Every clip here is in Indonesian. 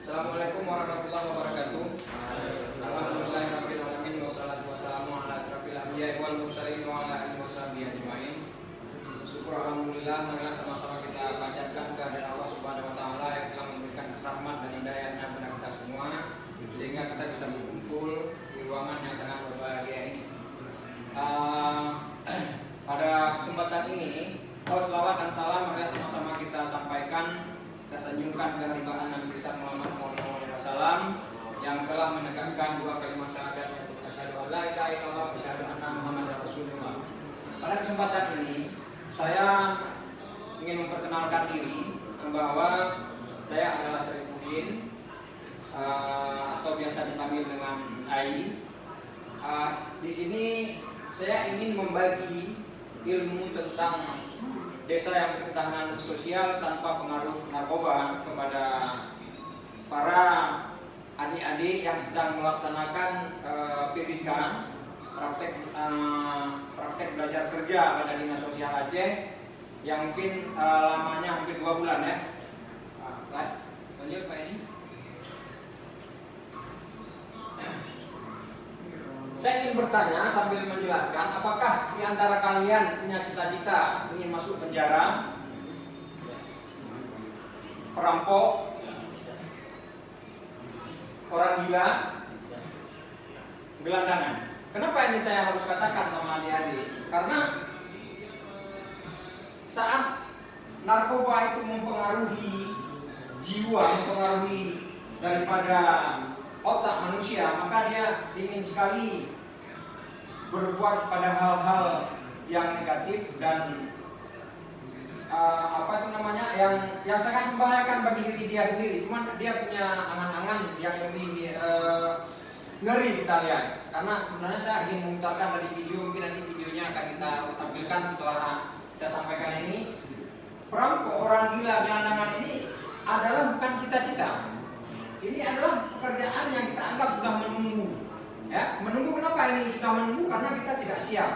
Assalamualaikum warahmatullahi wabarakatuh. Alhamdulillahirabbil alamin wassalatu wassalamu ala asrofil anbiya'i wal mursalin wa ala alihi washabihi ajmain. Syukur alhamdulillah, marilah sama-sama kita panjatkan kehadirat Allah Subhanahu wa taala yang telah memberikan rahmat dan hidayahnya kepada kita semua sehingga kita bisa berkumpul di ruangan yang sangat berbahagia ini. Pada kesempatan ini, selawat dan salam marilah sama-sama kita sampaikan, kita senyumkan kehadiran Nabi besar Muhammad SAW yang telah menegakkan dua kalimat syahadat, asyhadu an la ilaha illallah wa asyhadu anna Muhammadar Rasulullah. Pada kesempatan ini saya ingin memperkenalkan diri bahwa saya adalah Syarifuddin atau biasa dipanggil dengan Ai. Di sini saya ingin membagi ilmu tentang desa yang berketahanan sosial tanpa pengaruh narkoba kepada para adik-adik yang sedang melaksanakan PBK, praktek belajar kerja pada Dinas Sosial Aceh yang mungkin lamanya hampir 2 bulan ya. Lanjut Pak ini. Saya ingin bertanya sambil menjelaskan, apakah di antara kalian punya cita-cita ingin masuk penjara, perampok, orang gila, gelandangan? Kenapa ini saya harus katakan sama adik-adik? Karena saat narkoba itu mempengaruhi jiwa, mempengaruhi daripada otak manusia, maka dia ingin sekali berbuat pada hal-hal yang negatif dan yang sangat membahayakan bagi diri dia sendiri. Cuman dia punya angan-angan yang lebih ngeri kita lihat. Karena sebenarnya saya ingin memutarkan tadi video, mungkin nanti videonya akan kita tampilkan setelah saya sampaikan ini. Perampok, orang gila, gelandangan ini adalah bukan cita-cita. Ini adalah pekerjaan yang kita anggap sudah menunggu. Ya, menunggu kenapa ini sudah menunggu? Karena kita tidak siap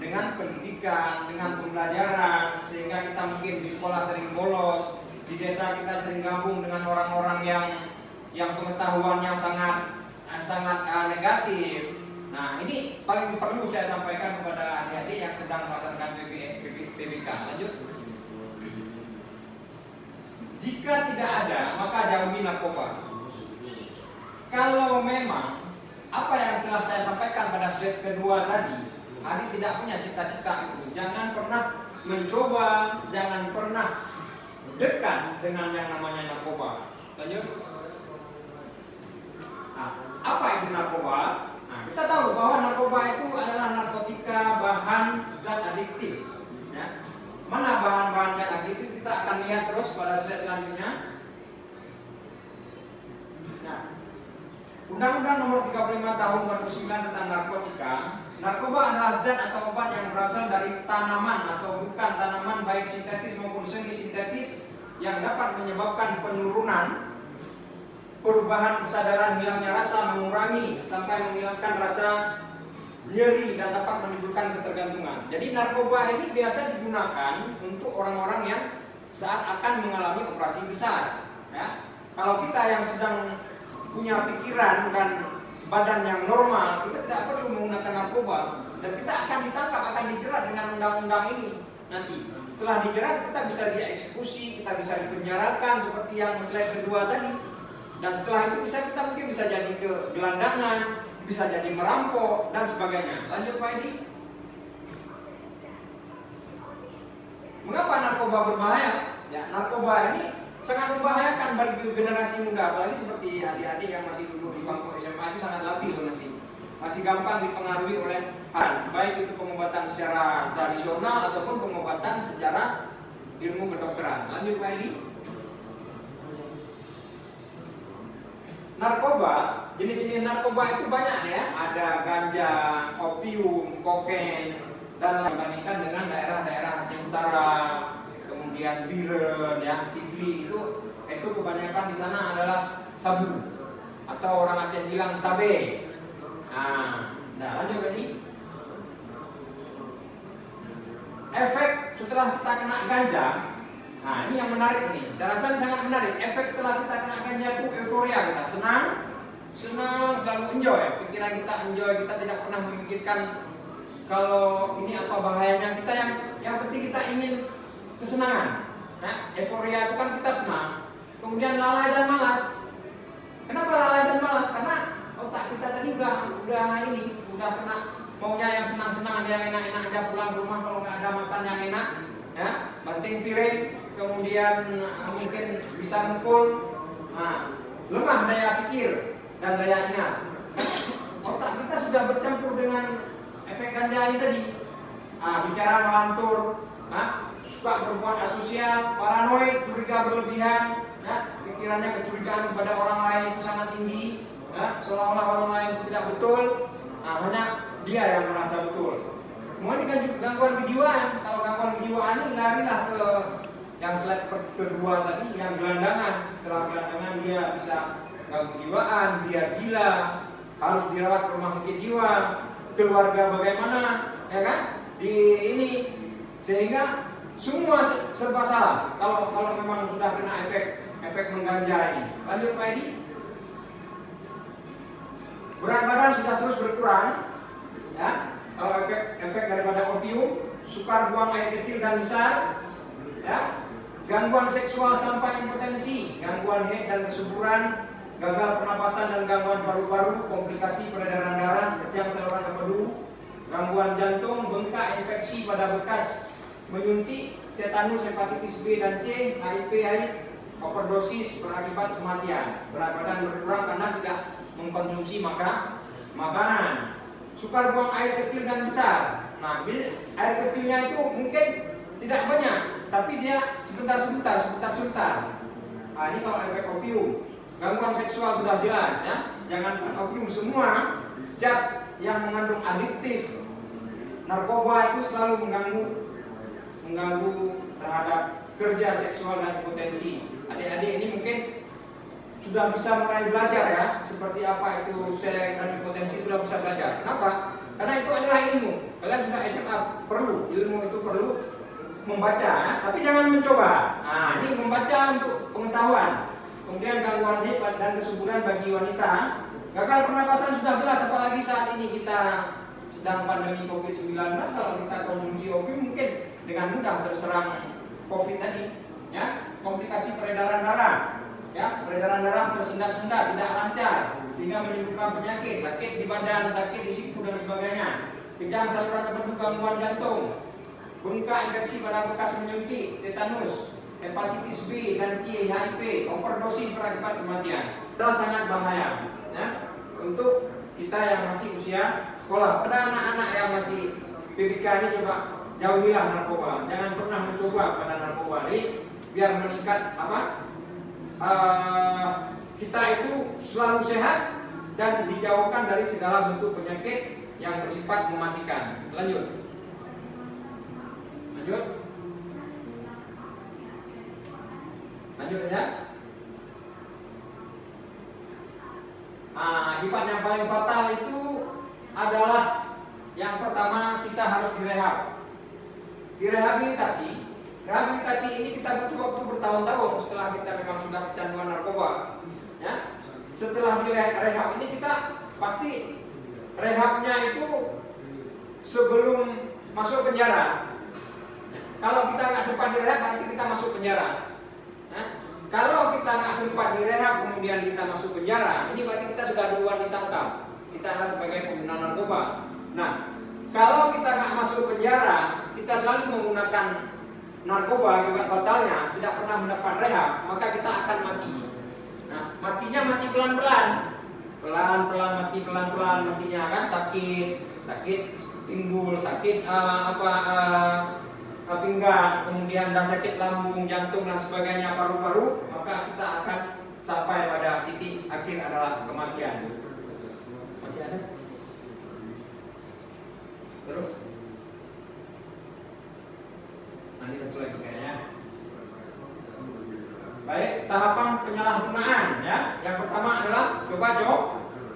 dengan pendidikan, dengan pembelajaran, sehingga kita mungkin di sekolah sering bolos, di desa kita sering gabung dengan orang-orang yang pengetahuannya sangat negatif. Nah, ini paling perlu saya sampaikan kepada adik-adik yang sedang melaksanakan PBK. Lanjut. Jika tidak ada, maka jauhi narkoba. Kalau memang apa yang telah saya sampaikan pada slide kedua tadi, adik tidak punya cita-cita itu, jangan pernah mencoba, jangan pernah dekat dengan yang namanya narkoba. Lanjut. Nah, apa itu narkoba? Nah, kita tahu bahwa narkoba itu adalah narkotika, bahan zat adiktif. Ya. Mana bahan-bahan zat adiktif? Kita akan lihat terus pada slide selanjutnya. Nah, Undang-Undang Nomor 35 Tahun 2009 tentang narkotika, narkoba adalah zat atau obat yang berasal dari tanaman atau bukan tanaman baik sintetis maupun semi sintetis yang dapat menyebabkan penurunan, perubahan kesadaran, hilangnya rasa, mengurangi sampai menghilangkan rasa nyeri dan dapat menimbulkan ketergantungan. Jadi narkoba ini biasa digunakan untuk orang-orang yang saat akan mengalami operasi besar. Ya. Kalau kita yang sedang punya pikiran dan badan yang normal, kita tidak perlu menggunakan narkoba dan kita akan ditangkap, akan dijerat dengan undang-undang ini. Nanti setelah dijerat kita bisa dieksekusi, kita bisa dipenjarakan seperti yang slide kedua tadi. Dan setelah itu kita mungkin bisa jadi ke gelandangan, bisa jadi merampok dan sebagainya. Lanjut Pak Edi. Mengapa narkoba berbahaya? Ya, narkoba ini sangat membahayakan bagi generasi muda, apalagi seperti adik-adik yang masih duduk di bangku SMA itu sangat labil, masih gampang dipengaruhi oleh hal, baik itu pengobatan secara tradisional ataupun pengobatan secara ilmu kedokteran. Lanjut Pak Edi. Narkoba, jenis-jenis narkoba itu banyak ya, ada ganja, opium, kokain, dan dibandingkan dengan daerah-daerah Aceh Utara, kemudian Biren, ya, Sigli itu kebanyakan di sana adalah sabu atau orang Aceh bilang sabe. Nah, lanjut tadi. Efek setelah kita kena ganja, Nah, ini yang menarik ini. Saya rasa ini sangat menarik. Efek setelah kita kena ganja itu euforia, kita senang, selalu enjoy. Pikiran kita enjoy, kita tidak pernah memikirkan kalau ini apa bahayanya. Kita yang penting kita ingin kesenangan. Nah, euforia itu kan kita senang. Kemudian lalai dan malas. Kenapa lalai dan malas? Karena otak kita tadi udah kena maunya yang senang-senang aja, yang enak-enak aja, pulang rumah kalau nggak ada makan yang enak, ya, banting piring, kemudian mungkin bisa mukul, lemah daya pikir dan daya ingat. Otak kita sudah bercampur dengan efek ganja ini tadi, bicara melantur, suka berbuat asosial, paranoid, curiga berlebihan, pikirannya kecurigaan kepada orang lain itu sangat tinggi, seolah-olah orang lain itu tidak betul, hanya dia yang merasa betul. Kemudian gangguan kejiwaan. Kalau gangguan kejiwaan ini larilah ke yang slide kedua tadi, yang gelandangan. Setelah gelandangan dia bisa gangguan kejiwaan, dia gila, harus dirawat ke rumah sakit jiwa, keluarga bagaimana, ya kan? Di ini sehingga semua serba salah. Kalau memang sudah kena efek mengganja ini. Lanjut Pak Edi. Berat badan sudah terus berkurang, ya. Kalau efek daripada opium, sukar buang air kecil dan besar, ya. Gangguan seksual sampai impotensi, gangguan head dan kesuburan, gagal pernapasan dan gangguan paru-paru, komplikasi peredaran darah, kejang saluran empedu, gangguan jantung, bengkak, infeksi pada bekas menyuntik, tetanus, hepatitis B dan C, HIV/AIDS, overdosis berakibat kematian. Berat badan berkurang karena tidak mengkonsumsi makanan. Sukar buang air kecil dan besar. Nah, air kecilnya itu mungkin tidak banyak, tapi dia sebentar. Nah, ini kalau efek opium. Gangguan seksual sudah jelas, ya. Jangankan opium, semua zat yang mengandung adiktif. Narkoba itu selalu mengganggu terhadap kerja seksual dan impotensi. Adik-adik ini mungkin sudah bisa mulai belajar, ya, seperti apa itu seks dan impotensi, sudah bisa belajar. Kenapa? Karena itu adalah ilmu. Kalian sudah SMA, ilmu itu perlu membaca, ya? Tapi jangan mencoba. Nah, ini membaca untuk pengetahuan. Kemudian gangguan head dan kesuburan bagi wanita. Gagal pernapasan sudah jelas, apalagi saat ini kita sedang pandemi COVID-19. Kalau kita konsumsi opium mungkin dengan mudah terserang COVID tadi, ya. Komplikasi peredaran darah, ya, peredaran darah tersendat-sendat, tidak lancar, sehingga menimbulkan penyakit, sakit di badan, sakit di siku dan sebagainya. Kejang saluran empedu, gangguan jantung, bengkak, infeksi pada bekas menyuntik, tetanus, hepatitis B dan C, HIV, overdosis berakibat kematian. Itu sangat bahaya, ya, untuk kita yang masih usia sekolah. Pada anak-anak yang masih PBK ini coba jauhilah narkoba, jangan pernah mencoba pada narkoba ini, biar meningkat kita itu selalu sehat dan dijauhkan dari segala bentuk penyakit yang bersifat mematikan. Lanjut ya. Akibat yang paling fatal itu adalah yang pertama, kita harus direhabilitasi. Rehabilitasi ini kita butuh waktu bertahun-tahun setelah kita memang sudah kecanduan narkoba, ya. Setelah direhab ini kita pasti rehabnya itu sebelum masuk penjara. Kalau kita nggak sempat direhab, nanti kita masuk penjara. Kalau kita nggak sempat direhab kemudian kita masuk penjara, ini berarti kita sudah duluan ditangkap. Kita adalah sebagai pengguna narkoba. Nah, kalau kita nggak masuk penjara, kita selalu menggunakan narkoba, akibat fatalnya tidak pernah mendapat rehab, maka kita akan mati. Nah, matinya mati pelan-pelan matinya, kan sakit pinggul, sakit pinggang, kemudian ada sakit lambung, jantung dan sebagainya, paru-paru, maka kita akan sampai pada titik akhir adalah kematian. Masih ada? Terus? Nanti satu lagi kayaknya. Baik, tahapan penyalahgunaan, ya. Yang pertama adalah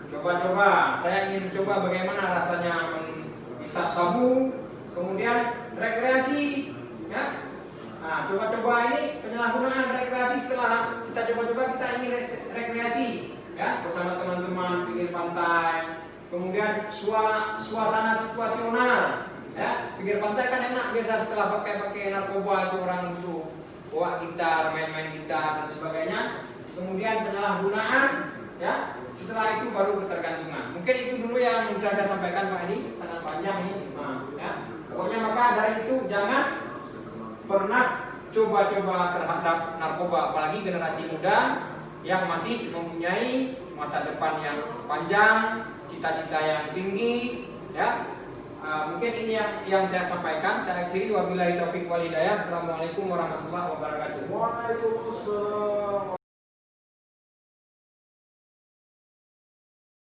coba-coba. Saya ingin mencoba bagaimana rasanya menghisap sabu, kemudian rekreasi, ya. Nah, coba-coba ini penyalahgunaan rekreasi setelah kita coba-coba kita ingin rekreasi ya bersama teman-teman pinggir pantai. Kemudian suasana situasional ya. Pinggir pantai kan enak biasa setelah pakai narkoba itu orang itu bawa gitar, main-main gitar dan sebagainya. Kemudian penyalahgunaan ya. Setelah itu baru ketergantungan. Mungkin itu dulu yang bisa saya sampaikan Pak Edi, sangat panjang ini. Nah, ya. Pokoknya maka dari itu jangan pernah coba-coba terhadap narkoba, apalagi generasi muda yang masih mempunyai masa depan yang panjang, cita-cita yang tinggi, ya. Mungkin ini yang saya sampaikan. Saya akhiri, wabillahi taufiq wal hidayah. Assalamualaikum warahmatullahi wabarakatuh. Waalaikumsalam.